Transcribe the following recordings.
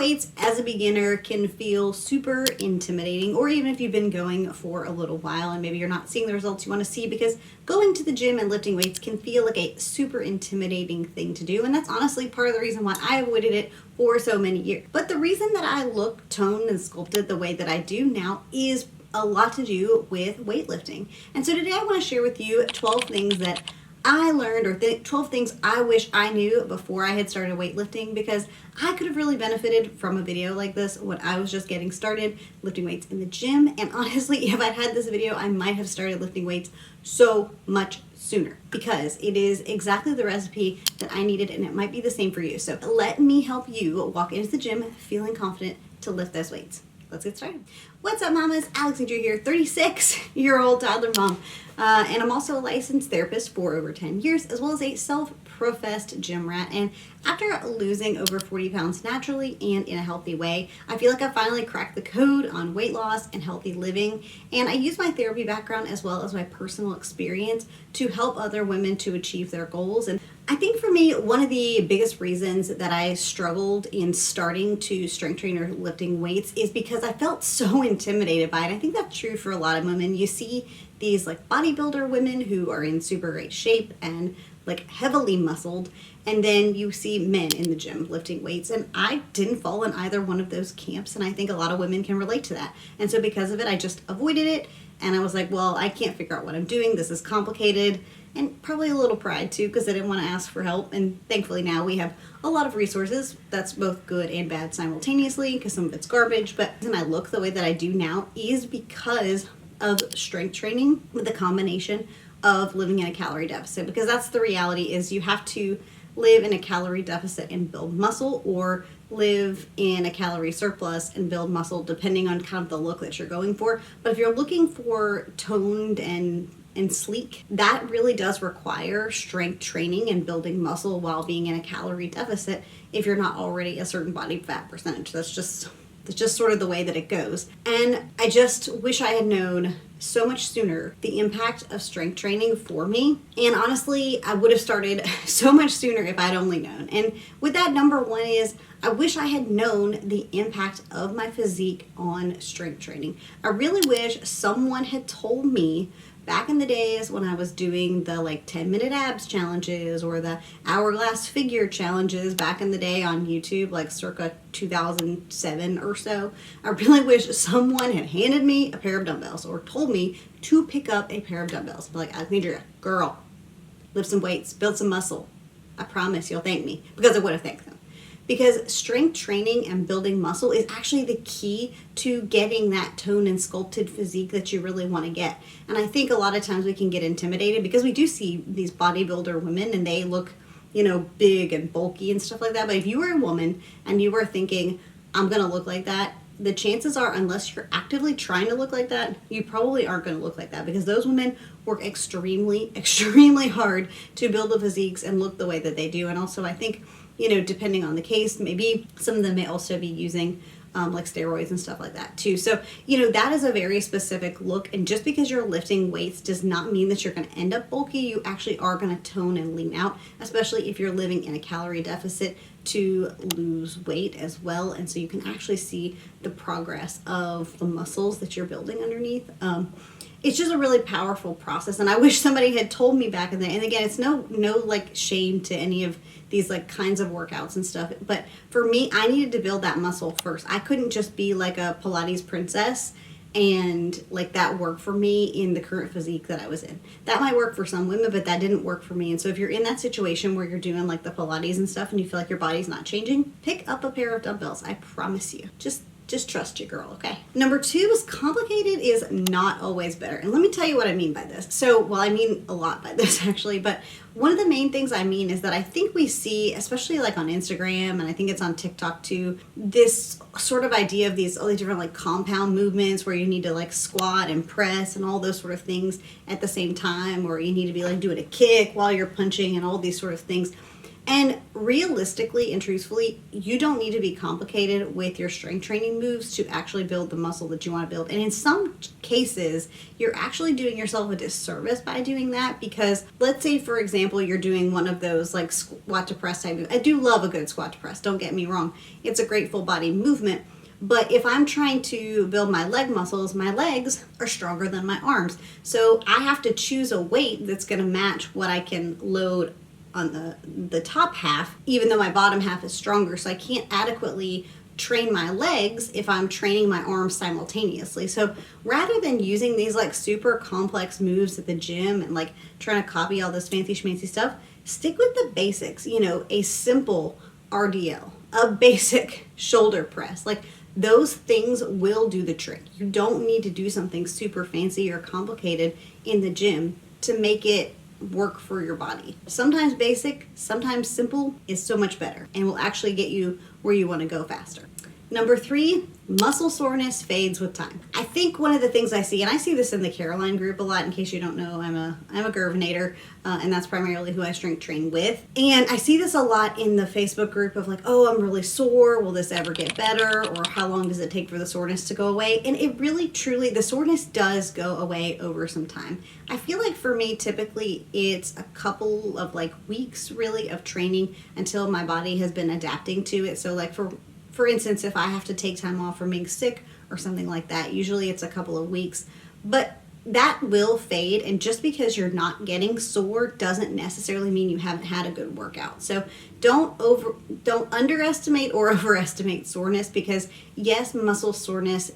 weights as a beginner can feel super intimidating, or even if you've been going for a little while and maybe you're not seeing the results you want to see, because going to the gym and lifting weights can feel like a super intimidating thing to do. And that's honestly part of the reason why I avoided it for so many years. But the reason that I look toned and sculpted the way that I do now is a lot to do with weightlifting. And so today I want to share with you 12 things that I learned, or 12 things I wish I knew before I had started weightlifting, because I could have really benefited from a video like this when I was just getting started lifting weights in the gym. And honestly, if I'd had this video, I might have started lifting weights so much sooner, because it is exactly the recipe that I needed, and it might be the same for you. So let me help you walk into the gym feeling confident to lift those weights. Let's get started. What's up, mamas? Alexandria here, 36-year-old toddler mom. And I'm also a licensed therapist for over 10 years, as well as a self-professed gym rat. And after losing over 40 pounds naturally and in a healthy way, I feel like I finally cracked the code on weight loss and healthy living. And I use my therapy background as well as my personal experience to help other women to achieve their goals. And I think for me, one of the biggest reasons that I struggled in starting to strength train or lifting weights is because I felt so intimidated by it. I think that's true for a lot of women. You see these like bodybuilder women who are in super great shape and like heavily muscled, and then you see men in the gym lifting weights, and I didn't fall in either one of those camps, and I think a lot of women can relate to that. And so because of it, I just avoided it, and I was like, well, I can't figure out what I'm doing, this is complicated, and probably a little pride too, because I didn't want to ask for help. And thankfully now we have a lot of resources that's both good and bad simultaneously, because some of it's garbage. But the reason I look the way that I do now is because of strength training with the combination of living in a calorie deficit, because that's the reality, is you have to live in a calorie deficit and build muscle, or live in a calorie surplus and build muscle, depending on kind of the look that you're going for. But if you're looking for toned and sleek, that really does require strength training and building muscle while being in a calorie deficit if you're not already a certain body fat percentage. That's just sort of the way that it goes. And I just wish I had known so much sooner the impact of strength training for me. And honestly, I would have started so much sooner if I'd only known. And with that, number one is I wish I had known the impact of my physique on strength training. I really wish someone had told me back in the days when I was doing the like 10-minute abs challenges or the hourglass figure challenges back in the day on YouTube, like circa 2007 or so. I really wish someone had handed me a pair of dumbbells or told me to pick up a pair of dumbbells. Be like, Alexandria, girl, lift some weights, build some muscle. I promise you'll thank me, because I would have thanked them. Because strength training and building muscle is actually the key to getting that toned and sculpted physique that you really want to get. And I think a lot of times we can get intimidated because we do see these bodybuilder women and they look, you know, big and bulky and stuff like that. But if you were a woman and you were thinking, I'm going to look like that, the chances are, unless you're actively trying to look like that, you probably aren't going to look like that, because those women work extremely, extremely hard to build the physiques and look the way that they do. And also, I think, you know, depending on the case, maybe some of them may also be using like steroids and stuff like that too. So, you know, that is a very specific look. And just because you're lifting weights does not mean that you're going to end up bulky. You actually are going to tone and lean out, especially if you're living in a calorie deficit, to lose weight as well. And so you can actually see the progress of the muscles that you're building underneath. It's just a really powerful process, and I wish somebody had told me back in the day. And again, it's no like shame to any of these like kinds of workouts and stuff, but for me, I needed to build that muscle first. I couldn't just be like a Pilates princess and like that work for me in the current physique that I was in. That might work for some women, but that didn't work for me. And so if you're in that situation where you're doing like the Pilates and stuff and you feel like your body's not changing, pick up a pair of dumbbells. I promise you. Just trust your girl, okay? Number two is complicated is not always better. And let me tell you what I mean by this. So, well, I mean a lot by this actually, but one of the main things I mean is that I think we see, especially like on Instagram, and I think it's on TikTok too, this sort of idea of all these different like compound movements where you need to like squat and press and all those sort of things at the same time, or you need to be like doing a kick while you're punching and all these sort of things. And realistically and truthfully, you don't need to be complicated with your strength training moves to actually build the muscle that you want to build. And in some cases, you're actually doing yourself a disservice by doing that, because let's say, for example, you're doing one of those like squat to press type moves. I do love a good squat to press, don't get me wrong. It's a great full body movement. But if I'm trying to build my leg muscles, my legs are stronger than my arms. So I have to choose a weight that's going to match what I can load on the top half, even though my bottom half is stronger. So I can't adequately train my legs if I'm training my arms simultaneously. So rather than using these like super complex moves at the gym and like trying to copy all this fancy schmancy stuff, stick with the basics. You know, a simple RDL, a basic shoulder press, like those things will do the trick. You don't need to do something super fancy or complicated in the gym to make it work for your body. Sometimes basic, sometimes simple is so much better and will actually get you where you want to go faster. Number 3, muscle soreness fades with time. I think one of the things I see, and I see this in the Caroline group a lot, in case you don't know, I'm a Gervinator, and that's primarily who I strength train with. And I see this a lot in the Facebook group of like, oh, I'm really sore. Will this ever get better? Or how long does it take for the soreness to go away? And it really, truly, the soreness does go away over some time. I feel like for me, typically it's a couple of like weeks really of training until my body has been adapting to it. So like for instance, if I have to take time off from being sick or something like that, usually it's a couple of weeks, but that will fade. And just because you're not getting sore doesn't necessarily mean you haven't had a good workout. So don't underestimate or overestimate soreness, because yes, muscle soreness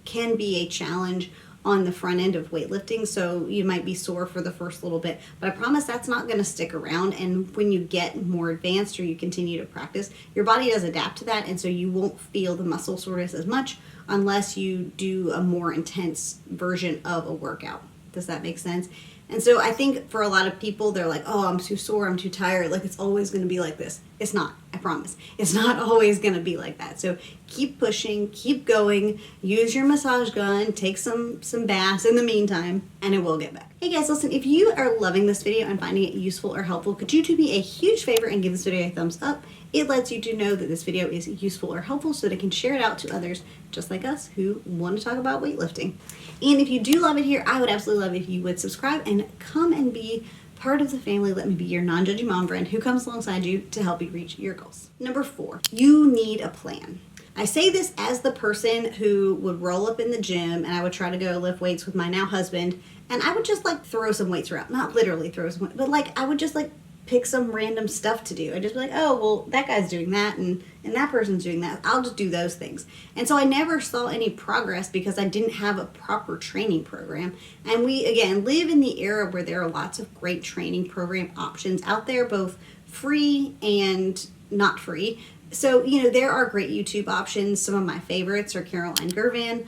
can be a challenge on the front end of weightlifting, so you might be sore for the first little bit, but I promise that's not going to stick around. And when you get more advanced or you continue to practice, your body does adapt to that, and so you won't feel the muscle soreness as much unless you do a more intense version of a workout. Does that make sense? And so I think for a lot of people, they're like, oh, I'm too sore, I'm too tired, like it's always going to be like this. It's not, I promise. It's not always going to be like that. So keep pushing, keep going, use your massage gun, take some baths in the meantime, and it will get better. Hey guys, listen, if you are loving this video and finding it useful or helpful, could you do me a huge favor and give this video a thumbs up? It lets you to know that this video is useful or helpful so that it can share it out to others just like us who want to talk about weightlifting. And if you do love it here, I would absolutely love if you would subscribe and come and be part of the family. Let me be your non-judgy mom friend who comes alongside you to help you reach your goals. Number 4, you need a plan. I say this as the person who would roll up in the gym and I would try to go lift weights with my now husband, and I would just like throw some weights around. Not literally throw some, but like I would just like pick some random stuff to do. I'd just be like, oh, well, that guy's doing that and that person's doing that. I'll just do those things. And so I never saw any progress because I didn't have a proper training program. And we, again, live in the era where there are lots of great training program options out there, both free and not free. So, you know, there are great YouTube options. Some of my favorites are Caroline Gervin.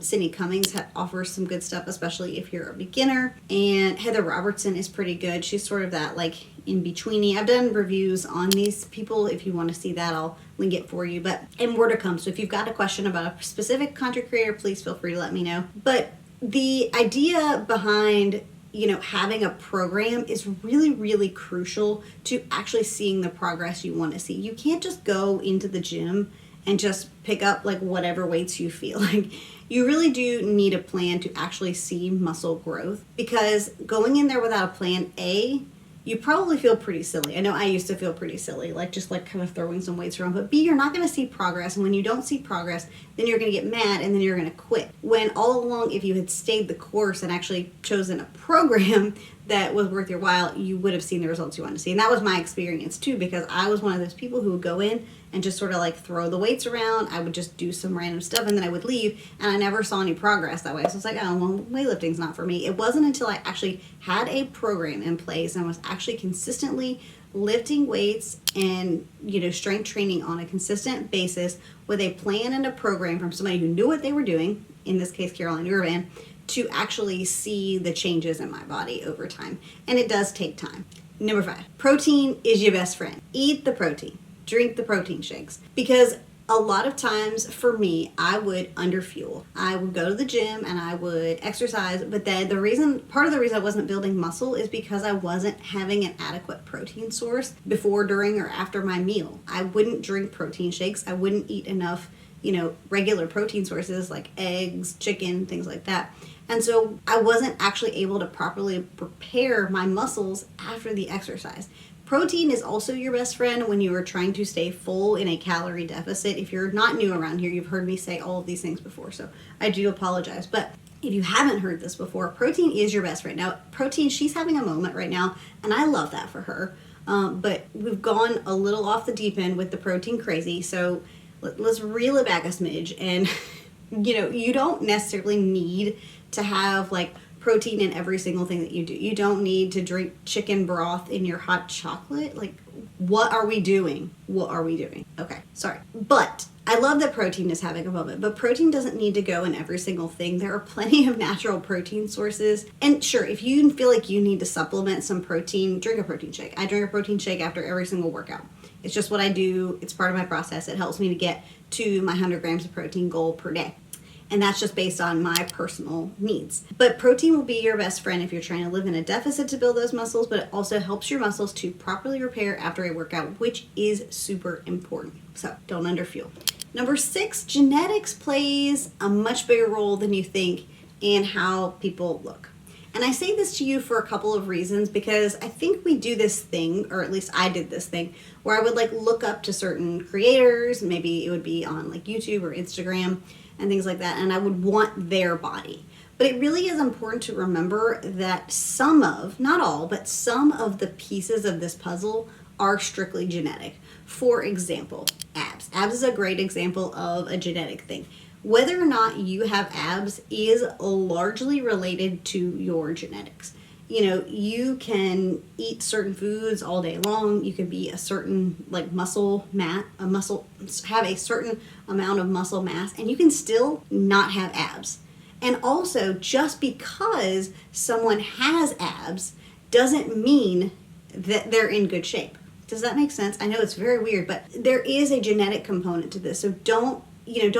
Sydney Cummings offers some good stuff, especially if you're a beginner. And Heather Robertson is pretty good. She's sort of that like in-betweeny. I've done reviews on these people. If you want to see that, I'll link it for you. And more to come. So if you've got a question about a specific content creator, please feel free to let me know. But the idea behind, you know, having a program is really, really crucial to actually seeing the progress you want to see. You can't just go into the gym and just pick up like whatever weights you feel like. You really do need a plan to actually see muscle growth, because going in there without a plan, you probably feel pretty silly. I know I used to feel pretty silly, like just like kind of throwing some weights around, but B, you're not going to see progress. And when you don't see progress, then you're going to get mad and then you're going to quit. When all along, if you had stayed the course and actually chosen a program that was worth your while, you would have seen the results you wanted to see. And that was my experience too, because I was one of those people who would go in and just sort of like throw the weights around. I would just do some random stuff and then I would leave, and I never saw any progress that way. So it's like, oh, well, weightlifting's not for me. It wasn't until I actually had a program in place and was actually consistently lifting weights and, you know, strength training on a consistent basis with a plan and a program from somebody who knew what they were doing, in this case, Caroline Urban, to actually see the changes in my body over time. And it does take time. Number 5, protein is your best friend. Eat the protein. Drink the protein shakes, because A lot of times for me, I would underfuel. I would go to the gym and I would exercise, but then part of the reason I wasn't building muscle is because I wasn't having an adequate protein source before, during, or after my meal. I wouldn't drink protein shakes. I wouldn't eat enough, regular protein sources like eggs, chicken, things like that. And so I wasn't actually able to properly prepare my muscles after the exercise. Protein is also your best friend when you are trying to stay full in a calorie deficit. If you're not new around here, you've heard me say all of these things before, so I do apologize. But if you haven't heard this before, protein is your best friend. Now, protein, she's having a moment right now, and I love that for her. But we've gone a little off the deep end with the protein crazy, so let's reel it back a smidge. And, you don't necessarily need to have, protein in every single thing that you do. You don't need to drink chicken broth in your hot chocolate. What are we doing? What are we doing? Okay, sorry. But I love that protein is having a moment, but protein doesn't need to go in every single thing. There are plenty of natural protein sources. And sure, if you feel like you need to supplement some protein, drink a protein shake. I drink a protein shake after every single workout. It's just what I do. It's part of my process. It helps me to get to my 100 grams of protein goal per day. And that's just based on my personal needs. But protein will be your best friend if you're trying to live in a deficit to build those muscles, but it also helps your muscles to properly repair after a workout, which is super important. So don't underfuel. Number 6, genetics plays a much bigger role than you think in how people look. And I say this to you for a couple of reasons, because I think we do this thing, or at least I did this thing, where I would look up to certain creators, maybe it would be on YouTube or Instagram, and things like that, and I would want their body. But it really is important to remember that not all, but some of the pieces of this puzzle are strictly genetic. For example, abs. Abs is a great example of a genetic thing. Whether or not you have abs is largely related to your genetics. You can eat certain foods all day long. You can be a certain have a certain amount of muscle mass, and you can still not have abs. And also, just because someone has abs doesn't mean that they're in good shape. Does that make sense? I know it's very weird, but there is a genetic component to this. So don't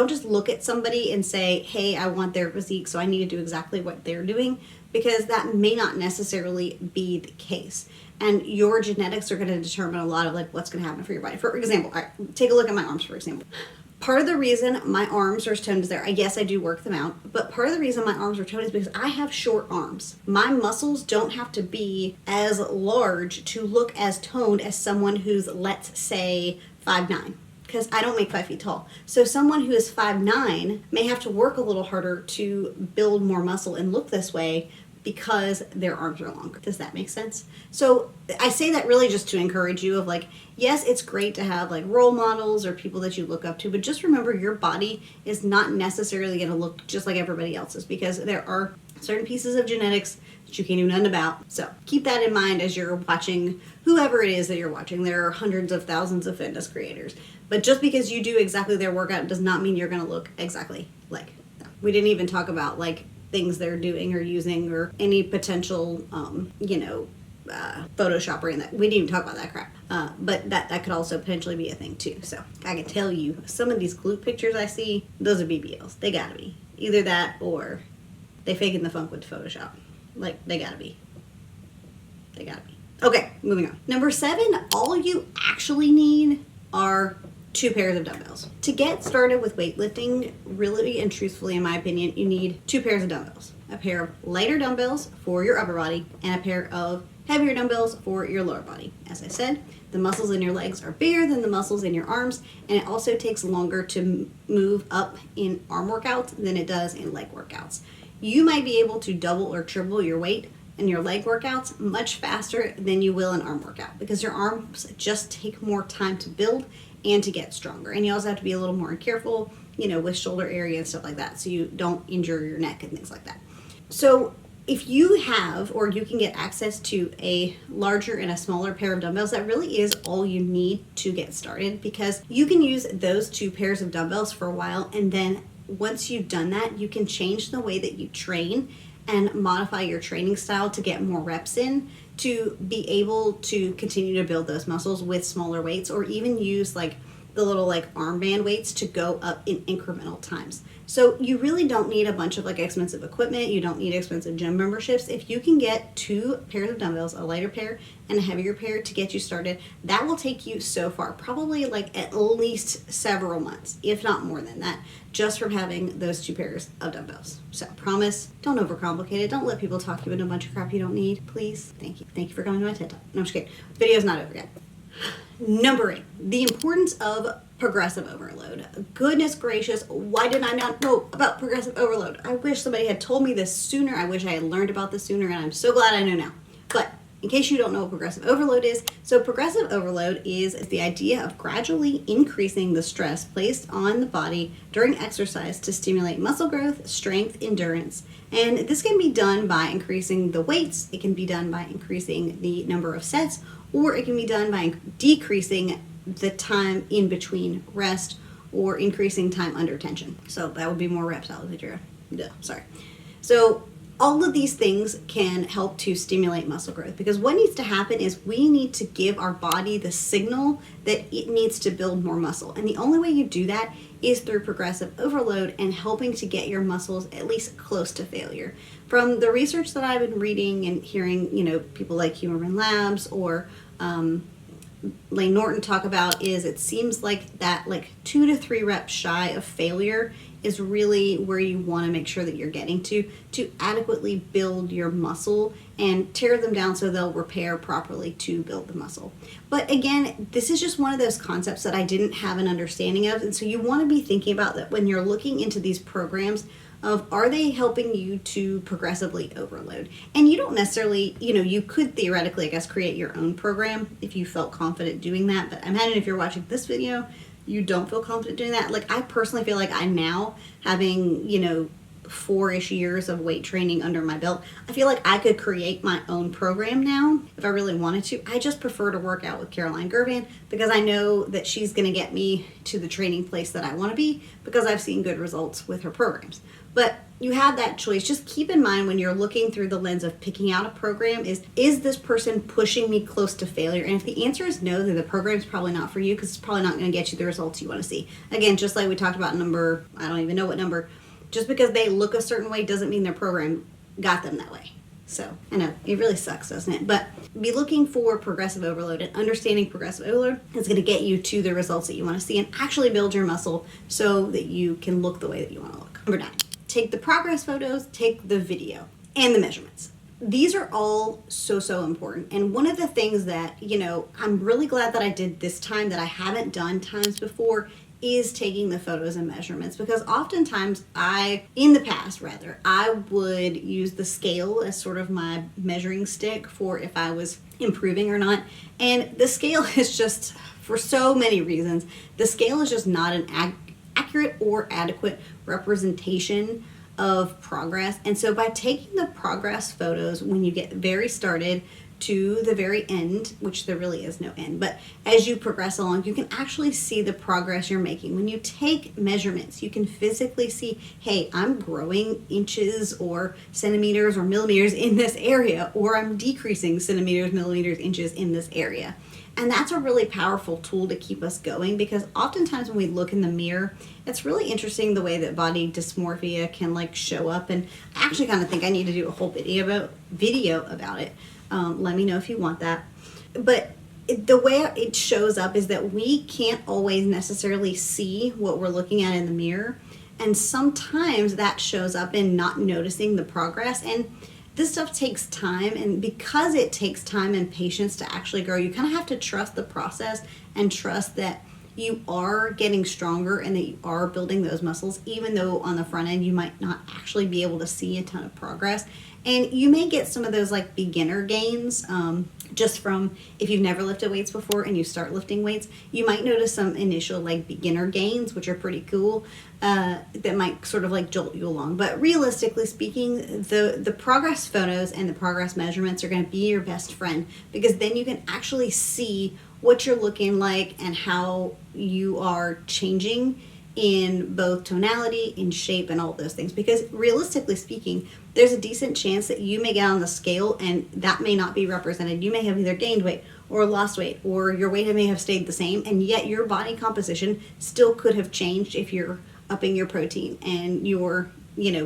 just look at somebody and say, hey, I want their physique, so I need to do exactly what they're doing, because that may not necessarily be the case. And your genetics are going to determine a lot of what's going to happen for your body. For example, all right, take a look at my arms, for example. Part of the reason my arms are as toned as they are, yes, I do work them out, but part of the reason my arms are toned is because I have short arms. My muscles don't have to be as large to look as toned as someone who's, let's say, 5'9". Because I don't make 5 feet tall. So someone who is 5'9" may have to work a little harder to build more muscle and look this way because their arms are longer. Does that make sense? So I say that really just to encourage you of yes, it's great to have role models or people that you look up to, but just remember your body is not necessarily going to look just like everybody else's, because there are certain pieces of genetics that you can't do nothing about. So keep that in mind as you're watching whoever it is that you're watching. There are hundreds of thousands of fitness creators. But just because you do exactly their workout does not mean you're going to look exactly like them. We didn't even talk about things they're doing or using or any potential, Photoshop or anything. We didn't even talk about that crap. But that could also potentially be a thing too. So I can tell you, some of these glute pictures I see, those are BBLs. They gotta be. Either that or they faking the funk with Photoshop. They gotta be. They gotta be. Okay, moving on. Number 7, all you actually need are 2 pairs of dumbbells. To get started with weightlifting, really and truthfully, in my opinion, you need 2 pairs of dumbbells. A pair of lighter dumbbells for your upper body and a pair of heavier dumbbells for your lower body. As I said, the muscles in your legs are bigger than the muscles in your arms, and it also takes longer to move up in arm workouts than it does in leg workouts. You might be able to double or triple your weight in your leg workouts much faster than you will in arm workout, because your arms just take more time to build and to get stronger. And you also have to be a little more careful, with shoulder area and stuff like that, so you don't injure your neck and things like that. So if you have, or you can get access to a larger and a smaller pair of dumbbells, that really is all you need to get started, because you can use those 2 pairs of dumbbells for a while, and then once you've done that, you can change the way that you train and modify your training style to get more reps in, to be able to continue to build those muscles with smaller weights, or even use the little like armband weights to go up in incremental times. So you really don't need a bunch of like expensive equipment. You don't need expensive gym memberships. If you can get 2 pairs of dumbbells, a lighter pair and a heavier pair to get you started, that will take you so far, probably like at least several months, if not more than that, just from having those 2 pairs of dumbbells. So promise, don't overcomplicate it. Don't let people talk you into a bunch of crap you don't need, please. Thank you. Thank you for coming to my TED Talk. No, I'm just kidding. Video's not over yet. Number 8, the importance of progressive overload. Goodness gracious, why did I not know about progressive overload? I wish somebody had told me this sooner. I wish I had learned about this sooner, and I'm so glad I know now. But in case you don't know what progressive overload is, so progressive overload is the idea of gradually increasing the stress placed on the body during exercise to stimulate muscle growth, strength, endurance. And this can be done by increasing the weights, it can be done by increasing the number of sets, or it can be done by decreasing the time in between rest or increasing time under tension. So that would be more reps, Alexandria. Sorry. So all of these things can help to stimulate muscle growth, because what needs to happen is we need to give our body the signal that it needs to build more muscle. And the only way you do that is through progressive overload and helping to get your muscles at least close to failure. From the research that I've been reading and hearing, people like Huberman Labs or Lane Norton talk about, is it seems like that like 2 to 3 reps shy of failure is really where you want to make sure that you're getting to adequately build your muscle and tear them down so they'll repair properly to build the muscle. But again, this is just one of those concepts that I didn't have an understanding of, and so you want to be thinking about that when you're looking into these programs of, are they helping you to progressively overload? And you don't necessarily, you could theoretically, I guess, create your own program if you felt confident doing that. But imagine if you're watching this video, you don't feel confident doing that. Like, I personally feel like I'm now having, 4-ish years of weight training under my belt. I feel like I could create my own program now if I really wanted to. I just prefer to work out with Caroline Gervan because I know that she's going to get me to the training place that I want to be because I've seen good results with her programs. But you have that choice. Just keep in mind when you're looking through the lens of picking out a program is this person pushing me close to failure? And if the answer is no, then the program's probably not for you because it's probably not going to get you the results you want to see. Again, just like we talked about number, I don't even know what number, just because they look a certain way doesn't mean their program got them that way. So, I know, it really sucks, doesn't it? But be looking for progressive overload, and understanding progressive overload is going to get you to the results that you want to see and actually build your muscle so that you can look the way that you want to look. Number 9, take the progress photos, take the video, and the measurements. These are all so important. And one of the things that, I'm really glad that I did this time that I haven't done times before is taking the photos and measurements, because oftentimes in the past I would use the scale as sort of my measuring stick for if I was improving or not. And the scale is just, for so many reasons, the scale is just not an accurate or adequate representation of progress. And so by taking the progress photos when you get very started to the very end, which there really is no end, but as you progress along, you can actually see the progress you're making. When you take measurements, you can physically see, hey, I'm growing inches or centimeters or millimeters in this area, or I'm decreasing centimeters, millimeters, inches in this area. And that's a really powerful tool to keep us going, because oftentimes when we look in the mirror, it's really interesting the way that body dysmorphia can show up. And I actually kind of think I need to do a whole video about it. Let me know if you want that. But the way it shows up is that we can't always necessarily see what we're looking at in the mirror. And sometimes that shows up in not noticing the progress. And this stuff takes time. And because it takes time and patience to actually grow, you kind of have to trust the process and trust that you are getting stronger and that you are building those muscles, even though on the front end you might not actually be able to see a ton of progress. And you may get some of those beginner gains just from, if you've never lifted weights before and you start lifting weights, you might notice some initial beginner gains, which are pretty cool, that might sort of jolt you along. But realistically speaking, the progress photos and the progress measurements are going to be your best friend, because then you can actually see what you're looking like and how you are changing in both tonality, in shape, and all of those things. Because realistically speaking, there's a decent chance that you may get on the scale and that may not be represented. You may have either gained weight or lost weight, or your weight may have stayed the same, and yet your body composition still could have changed if you're upping your protein and you're,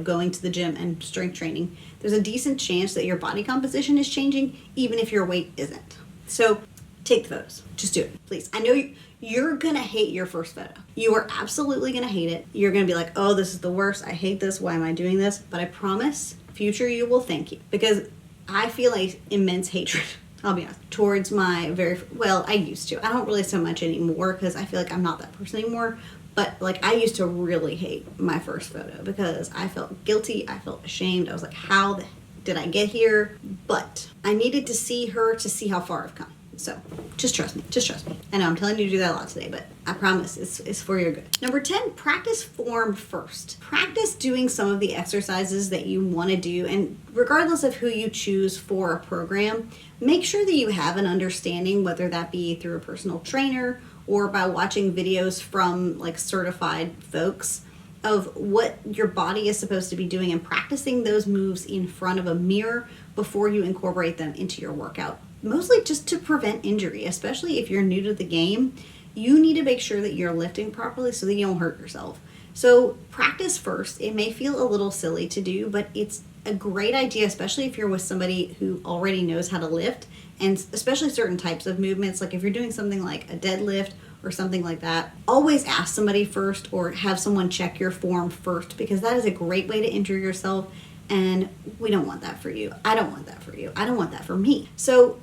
going to the gym and strength training. There's a decent chance that your body composition is changing even if your weight isn't. So take the photos. Just do it, please. I know you're going to hate your first photo. You are absolutely going to hate it. You're going to be like, oh, this is the worst. I hate this. Why am I doing this? But I promise, future you will thank you. Because I feel like immense hatred, I'll be honest, towards my I used to. I don't really so much anymore because I feel like I'm not that person anymore. But I used to really hate my first photo because I felt guilty. I felt ashamed. I was like, how did I get here? But I needed to see her to see how far I've come. So just trust me. Just trust me. I know I'm telling you to do that a lot today, but I promise it's for your good. Number 10, practice form first. Practice doing some of the exercises that you want to do. And regardless of who you choose for a program, make sure that you have an understanding, whether that be through a personal trainer or by watching videos from certified folks, of what your body is supposed to be doing and practicing those moves in front of a mirror before you incorporate them into your workout. Mostly just to prevent injury, especially if you're new to the game. You need to make sure that you're lifting properly so that you don't hurt yourself. So practice first. It may feel a little silly to do, but it's a great idea, especially if you're with somebody who already knows how to lift, and especially certain types of movements. Like if you're doing something like a deadlift or something like that, always ask somebody first or have someone check your form first, because that is a great way to injure yourself, and we don't want that for you. I don't want that for you. I don't want that for me. So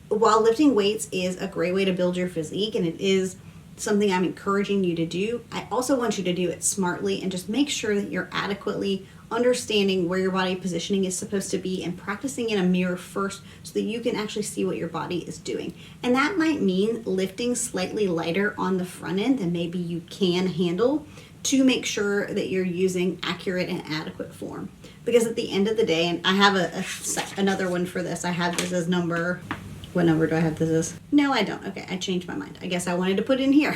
while lifting weights is a great way to build your physique, and it is something I'm encouraging you to do, I also want you to do it smartly and just make sure that you're adequately understanding where your body positioning is supposed to be and practicing in a mirror first so that you can actually see what your body is doing. And that might mean lifting slightly lighter on the front end than maybe you can handle to make sure that you're using accurate and adequate form. Because at the end of the day, and I have another one for this. I have this as number, what number do I have this as? No, I don't. Okay, I changed my mind. I guess I wanted to put it in here.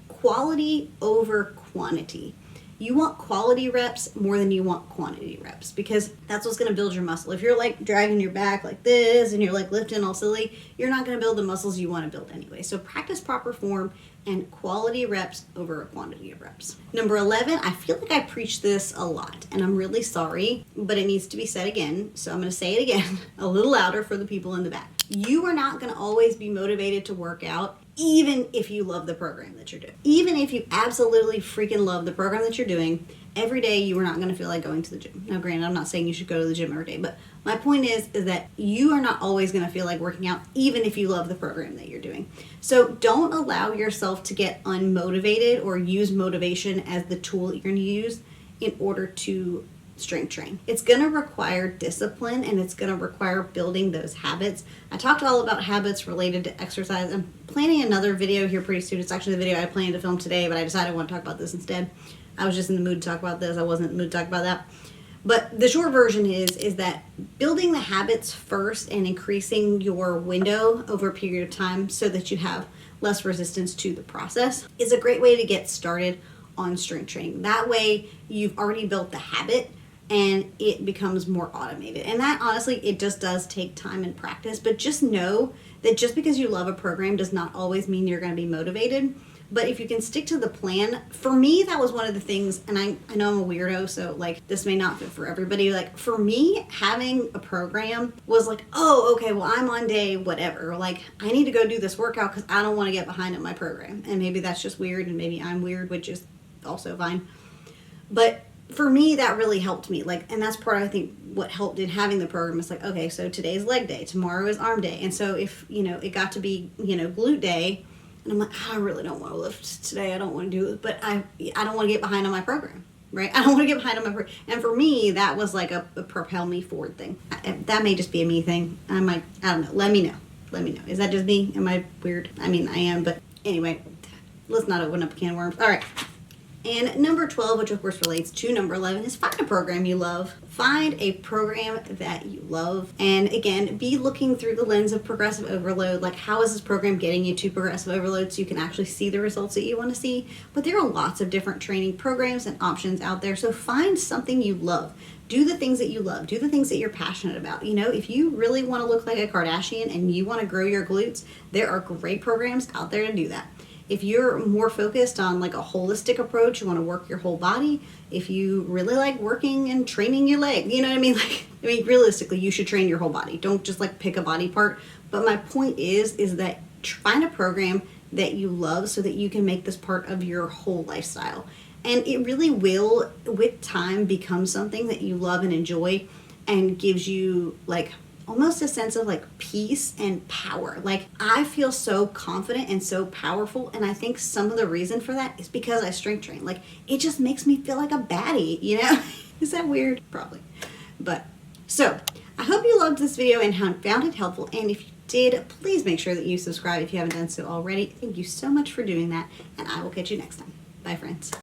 Quality over quantity. You want quality reps more than you want quantity reps, because that's what's going to build your muscle. If you're dragging your back like this and you're lifting all silly, you're not going to build the muscles you want to build anyway. So practice proper form and quality reps over a quantity of reps. Number 11, I feel like I preach this a lot, and I'm really sorry, but it needs to be said again. So I'm going to say it again a little louder for the people in the back. You are not going to always be motivated to work out, even if you love the program that you're doing. Even if you absolutely freaking love the program that you're doing, every day you are not going to feel like going to the gym. Now, granted, I'm not saying you should go to the gym every day, but my point is that you are not always going to feel like working out, even if you love the program that you're doing. So don't allow yourself to get unmotivated or use motivation as the tool that you're going to use in order to strength train. It's going to require discipline, and it's going to require building those habits. I talked all about habits related to exercise. I'm planning another video here pretty soon. It's actually the video I planned to film today, but I decided I want to talk about this instead. I was just in the mood to talk about this. I wasn't in the mood to talk about that. But the short version is that building the habits first and increasing your window over a period of time so that you have less resistance to the process is a great way to get started on strength training. That way you've already built the habit and it becomes more automated. And that, honestly, it just does take time and practice. But just know that just because you love a program does not always mean you're going to be motivated. But if you can stick to the plan, for me, that was one of the things, and I know I'm a weirdo, so this may not fit for everybody. For me, having a program was oh, okay, well, I'm on day whatever. I need to go do this workout because I don't want to get behind on my program. And maybe that's just weird, and maybe I'm weird, which is also fine. But for me, that really helped me. And that's part, I think, what helped in having the program is okay, so today's leg day, tomorrow is arm day. And so if, it got to be, glute day, and I'm I really don't want to lift today. I don't want to do it, but I don't want to get behind on my program, right? I don't want to get behind on my program. And for me, that was a propel me forward thing. That may just be a me thing. I don't know. Let me know. Is that just me? Am I weird? I mean, I am, but anyway, let's not open up a can of worms. All right. And number 12, which of course relates to number 11, is find a program you love. Find a program that you love. And again, be looking through the lens of progressive overload. Like, how is this program getting you to progressive overload so you can actually see the results that you want to see? But there are lots of different training programs and options out there. So find something you love. Do the things that you love. Do the things that you're passionate about. You know, if you really want to look like a Kardashian and you want to grow your glutes, there are great programs out there to do that. If you're more focused on like a holistic approach, you want to work your whole body. If you really like working and training your leg, you know what I mean? Like, I mean, realistically, you should train your whole body. Don't just like pick a body part. But my point is that find a program that you love so that you can make this part of your whole lifestyle. And it really will, with time, become something that you love and enjoy and gives you like almost a sense of like peace and power. Like, I feel so confident and so powerful, and I think some of the reason for that is because I strength train. Like, it just makes me feel like a baddie, you know? Is that weird? Probably. But, so, I hope you loved this video and found it helpful, and if you did, please make sure that you subscribe if you haven't done so already. Thank you so much for doing that, and I will catch you next time. Bye, friends.